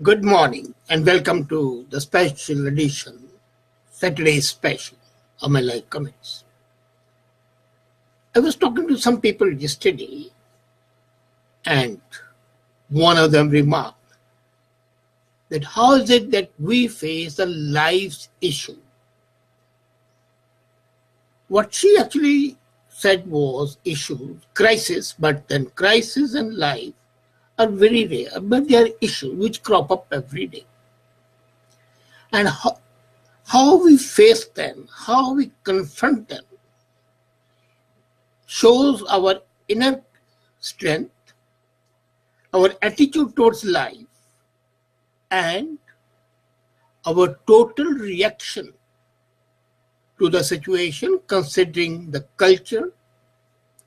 Good morning and welcome to the special edition, Saturday special of my live comments. I was talking to some people yesterday and one of them remarked that how is it that we face a life's issue? What she actually said was issues, crisis, but then crisis and life are very rare, but they are issues which crop up every day. And how we face them, how we confront them, shows our inner strength, our attitude towards life, and our total reaction to the situation, considering the culture,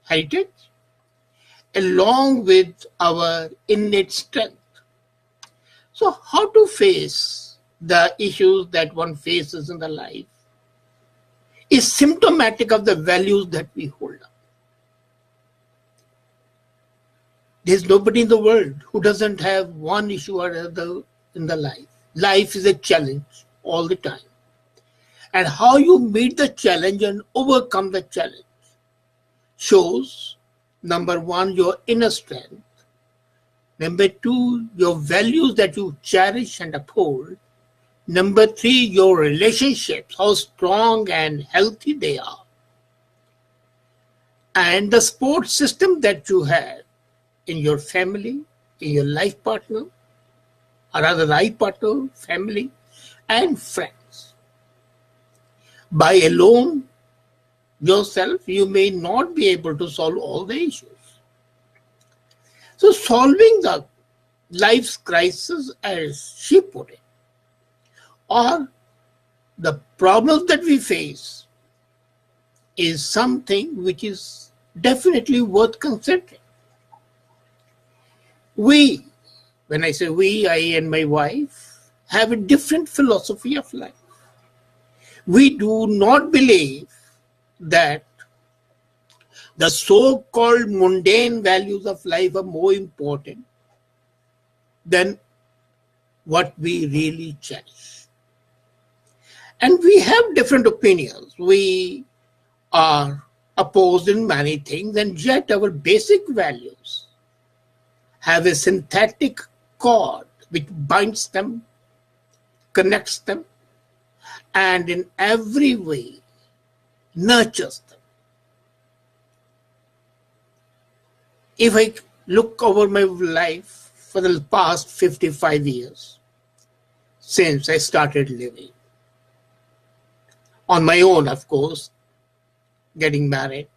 heritage, along with our innate strength. So, how to face the issues that one faces in the life is symptomatic of the values that we hold up. There's nobody in the world who doesn't have one issue or other in the life. Life is a challenge all the time. And how you meet the challenge and overcome the challenge shows, number one, your inner strength. Number two, your values that you cherish and uphold. Number three, your relationships, how strong and healthy they are. And the support system that you have in your family, in your life partner, or rather life partner, family, and friends. By alone, yourself, you may not be able to solve all the issues. So solving the life's crisis, as she put it, or the problems that we face is something which is definitely worth considering. We, when I say we, I and my wife, have a different philosophy of life. We do not believe that the so-called mundane values of life are more important than what we really cherish. And we have different opinions. We are opposed in many things, and yet our basic values have a synthetic cord which binds them, connects them, and in every way nurtures them. If I look over my life for the past 55 years, since I started living, on my own, of course, getting married,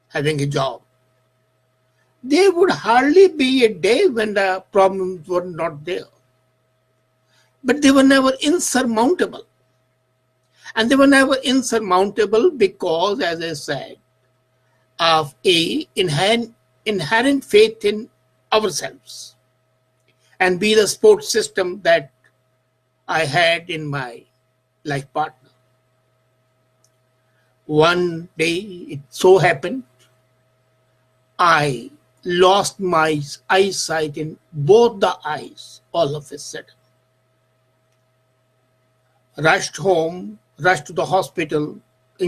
having a job, there would hardly be a day when the problems were not there. But they were never insurmountable. And they were never insurmountable because, as I said, of A, inherent faith in ourselves, and B, the support system that I had in my life partner. One day, it so happened, I lost my eyesight in both the eyes all of a sudden. Rushed home, rushed to the hospital, they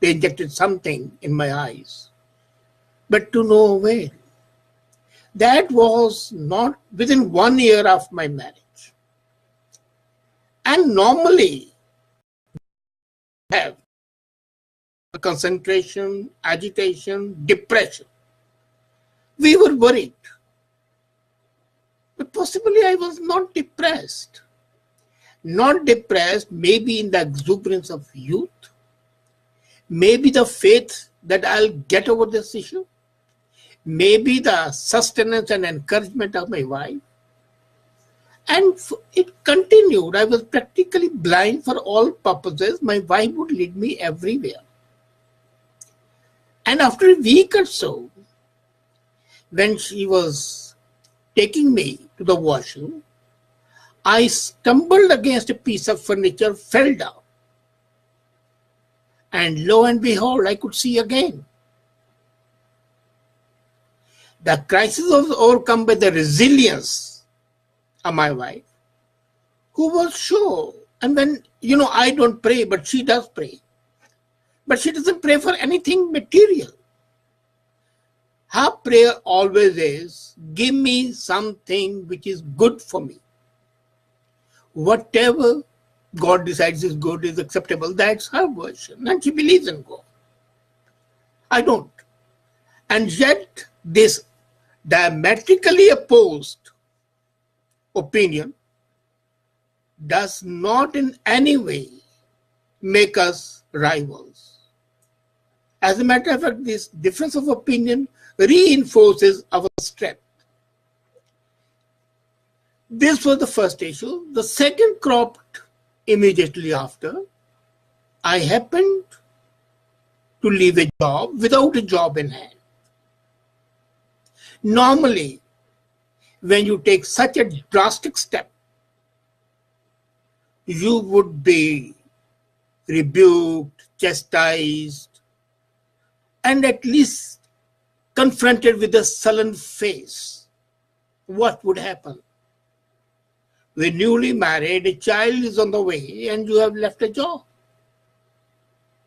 injected something in my eyes, but to no avail. That was not within 1 year of my marriage. And normally, have concentration, agitation, depression. We were worried. But possibly I was not depressed. Not depressed, maybe in the exuberance of youth, maybe the faith that I'll get over this issue, maybe the sustenance and encouragement of my wife. And it continued. I was practically blind for all purposes. My wife would lead me everywhere. And after a week or so, when she was taking me to the washroom, I stumbled against a piece of furniture, fell down. And lo and behold, I could see again. The crisis was overcome by the resilience my wife, who was sure. And when, I don't pray, but she does pray. But she doesn't pray for anything material. Her prayer always is, give me something which is good for me. Whatever God decides is good, is acceptable, that's her version. And she believes in God. I don't. And yet, this diametrically opposed opinion does not in any way make us rivals. As a matter of fact, this difference of opinion reinforces our strength. This was the first issue. The second cropped immediately after. I happened to leave a job without a job in hand. Normally, when you take such a drastic step, you would be rebuked, chastised, and at least confronted with a sullen face. What would happen? We're newly married, a child is on the way, and you have left a job.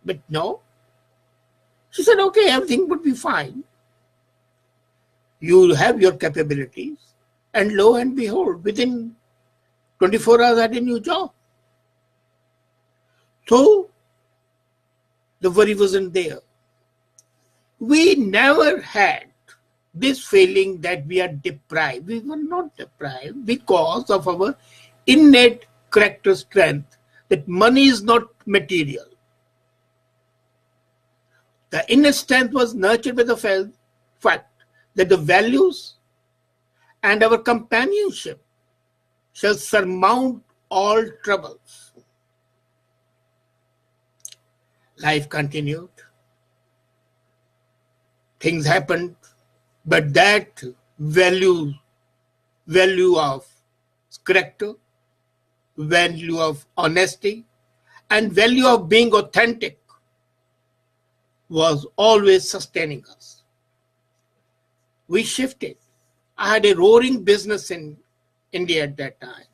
But no. She said, okay, everything would be fine. You have your capabilities, and lo and behold, within 24 hours I had a new job. So, the worry wasn't there. We never had this feeling that we are deprived. We were not deprived because of our innate character strength, that money is not material. The inner strength was nurtured by the fact that the values and our companionship shall surmount all troubles. Life continued. Things happened, but that value of character, value of honesty, and value of being authentic was always sustaining us. We shifted. I had a roaring business in India at that time.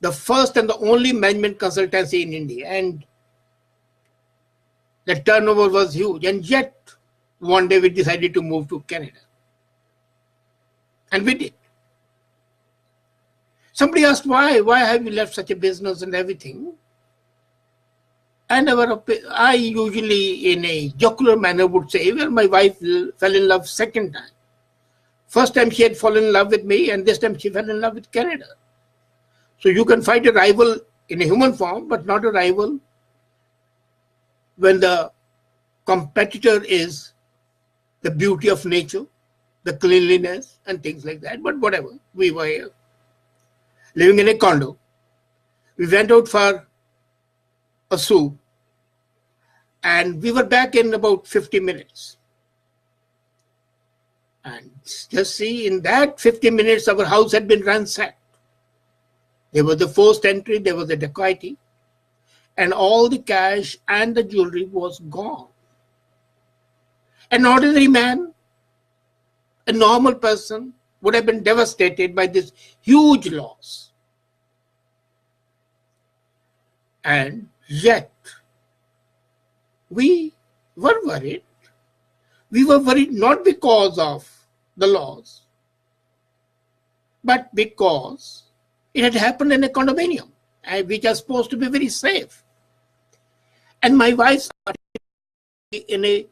The first and the only management consultancy in India, and the turnover was huge. And yet, one day we decided to move to Canada. And we did. Somebody asked, why? Why have you left such a business and everything? And I usually, in a jocular manner, would say, well, my wife fell in love second time. First time she had fallen in love with me, and this time she fell in love with Canada. So you can fight a rival in a human form, but not a rival when the competitor is the beauty of nature, the cleanliness, and things like that. But whatever, we were here, living in a condo. We went out for a soup, and we were back in about 50 minutes. And just see, in that 50 minutes, our house had been ransacked. There was the forced entry, there was the dacoity, and all the cash and the jewelry was gone. An ordinary man, a normal person, would have been devastated by this huge loss. And yet, we were worried. We were worried not because of the loss, but because it had happened in a condominium, which are supposed to be very safe. And my wife started in a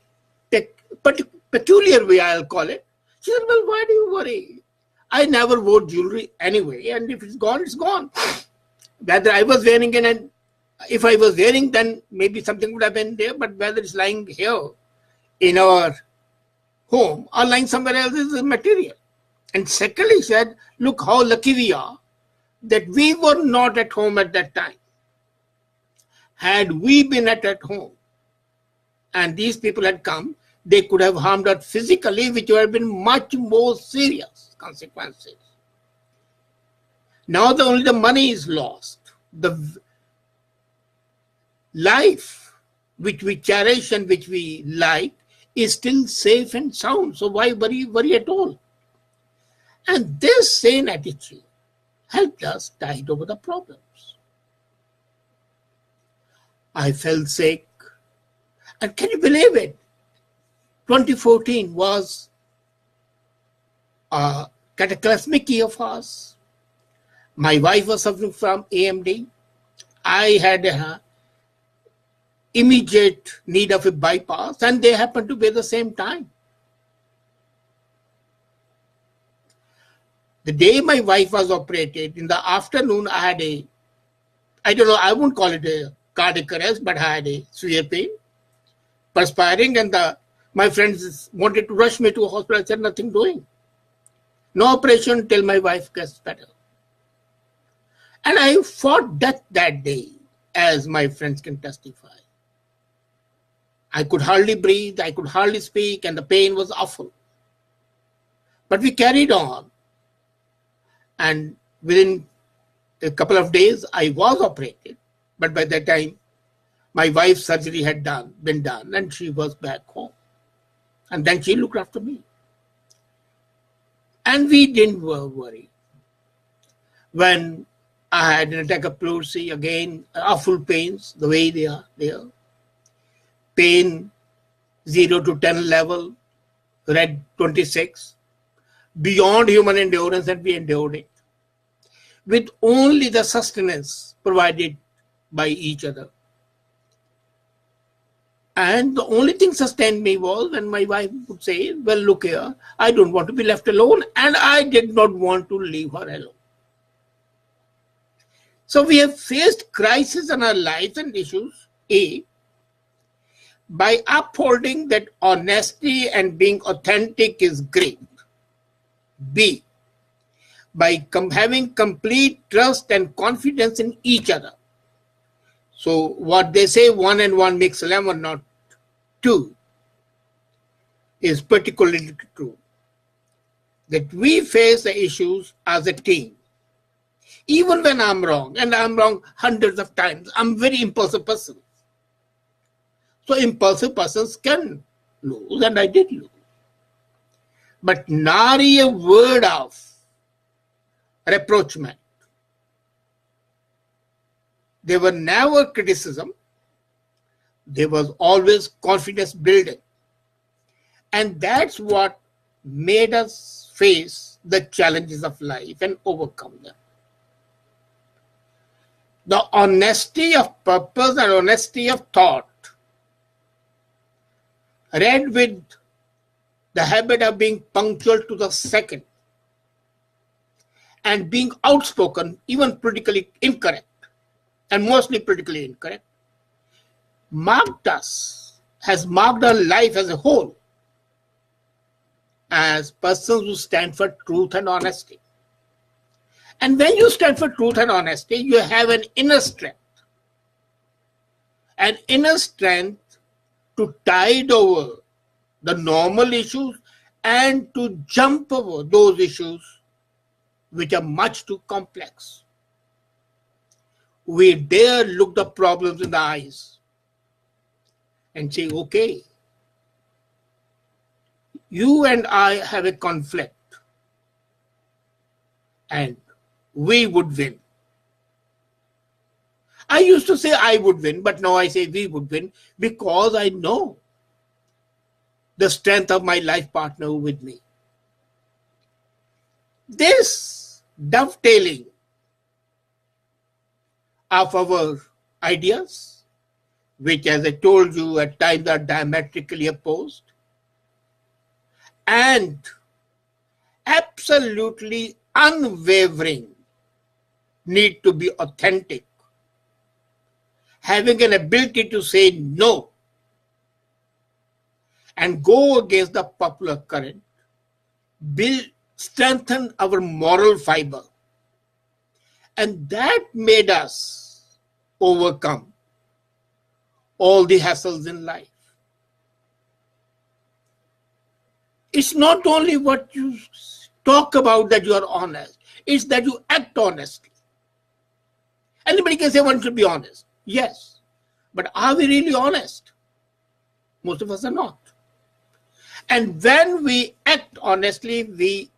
peculiar way, I'll call it. She said, well, why do you worry? I never wore jewelry anyway, and if it's gone, it's gone. Whether I was wearing it, and if I was wearing, then maybe something would have been there, but whether it's lying here in our home or lying somewhere else is immaterial. And secondly, he said, look how lucky we are that we were not at home at that time. Had we been at home and these people had come, they could have harmed us physically, which would have been much more serious consequences. Now only the money is lost. The life which we cherish and which we like is still safe and sound. So why worry at all? And this sane attitude helped us tide over the problems. I fell sick, and can you believe it? 2014 was a cataclysmic year for us. My wife was suffering from AMD. I had an immediate need of a bypass, and they happened to be at the same time. The day my wife was operated, in the afternoon, I had I won't call it a cardiac arrest, but I had a severe pain, perspiring, and my friends wanted to rush me to a hospital. I said, nothing doing. No operation till my wife gets better. And I fought death that day, as my friends can testify. I could hardly breathe, I could hardly speak, and the pain was awful. But we carried on. And within a couple of days, I was operated. But by that time, my wife's surgery had been done, and she was back home. And then she looked after me. And we didn't worry. When I had an attack of pleurisy, again, awful pains, the way they are there. Pain 0 to 10 level, red 26, beyond human endurance, and we endured it, with only the sustenance provided by each other. And the only thing sustained me was when my wife would say, well, look here, I don't want to be left alone, and I did not want to leave her alone. So we have faced crises in our lives and issues, A, by upholding that honesty and being authentic is great. B, by having complete trust and confidence in each other. So what they say, 1 and 1 makes 11, not 2, is particularly true. That we face the issues as a team. Even when I'm wrong, and I'm wrong hundreds of times, I'm a very impulsive person. So impulsive persons can lose, and I did lose. But nary a word of reproachment. There were never criticism. There was always confidence building. And that's what made us face the challenges of life and overcome them. The honesty of purpose and honesty of thought, read with the habit of being punctual to the second and being outspoken, even politically incorrect, and mostly politically incorrect, has marked our life as a whole as persons who stand for truth and honesty. And when you stand for truth and honesty, you have an inner strength to tide over the normal issues and to jump over those issues which are much too complex. We dare look the problems in the eyes and say, okay, you and I have a conflict and we would win. I used to say I would win, but now I say we would win because I know the strength of my life partner with me. This dovetailing of our ideas, which as I told you at times are diametrically opposed, and absolutely unwavering need to be authentic, having an ability to say no and go against the popular current, strengthen our moral fiber. And that made us overcome all the hassles in life. It's not only what you talk about that you are honest, it's that you act honestly. Anybody can say one should be honest. Yes. But are we really honest? Most of us are not. And when we act honestly, we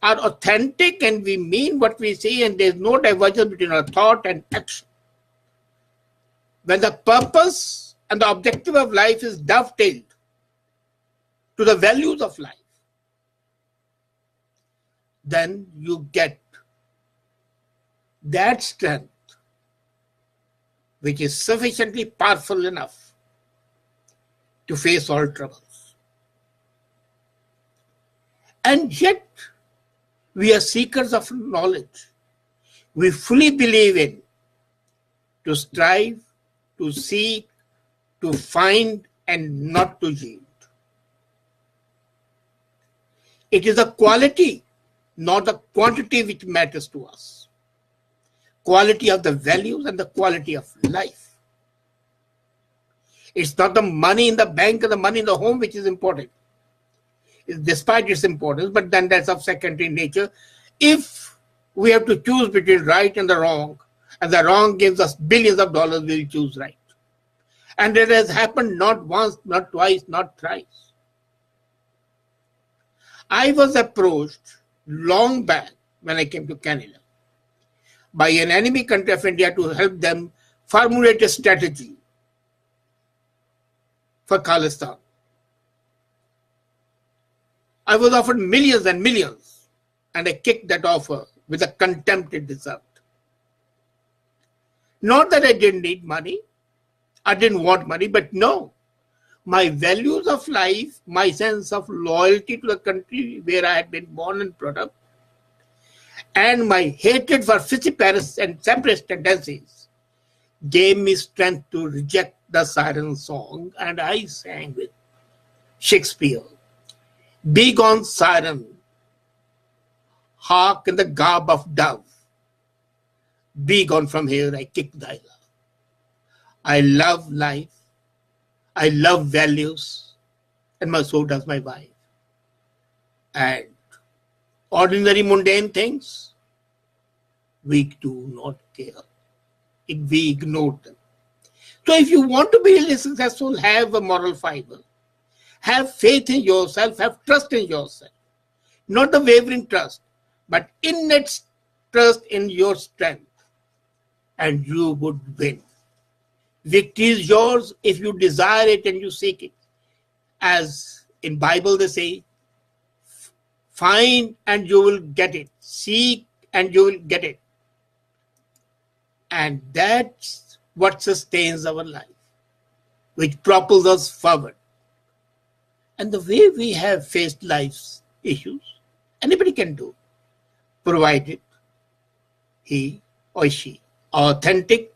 are authentic and we mean what we say and there's no divergence between our thought and action, when the purpose and the objective of life is dovetailed to the values of life, then you get that strength which is sufficiently powerful enough to face all troubles. And yet, we are seekers of knowledge. We fully believe in to strive, to seek, to find, and not to yield. It is the quality, not the quantity, which matters to us. Quality of the values and the quality of life. It's not the money in the bank or the money in the home which is important, despite its importance, but then that's of secondary nature. If we have to choose between right and the wrong gives us billions of dollars, we'll choose right. And it has happened not once, not twice, not thrice. I was approached long back when I came to Canada by an enemy country of India to help them formulate a strategy for Khalistan. I was offered millions and millions, and I kicked that offer with a contempt it deserved. Not that I didn't need money, I didn't want money, but no. My values of life, my sense of loyalty to the country where I had been born and brought up, and my hatred for Paris and separatist tendencies gave me strength to reject the siren song, and I sang with Shakespeare. Be gone, siren, hark in the garb of dove. Be gone from here, I kick thy love. I love life, I love values, and so does my wife. And ordinary mundane things, we do not care. We ignore them. So if you want to be really successful, have a moral fiber. Have faith in yourself, have trust in yourself. Not the wavering trust, but innate trust in your strength. And you would win. Victory is yours if you desire it and you seek it. As in Bible they say, find and you will get it. Seek and you will get it. And that's what sustains our life, which propels us forward. And the way we have faced life's issues, anybody can do, provided he or she are authentic,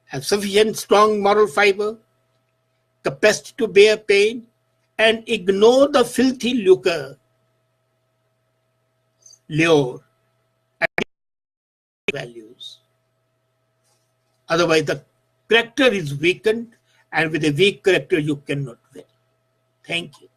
have sufficient strong moral fiber, capacity to bear pain, and ignore the filthy lucre, lure, and values. Otherwise, the character is weakened, and with a weak character, you cannot win. Thank you.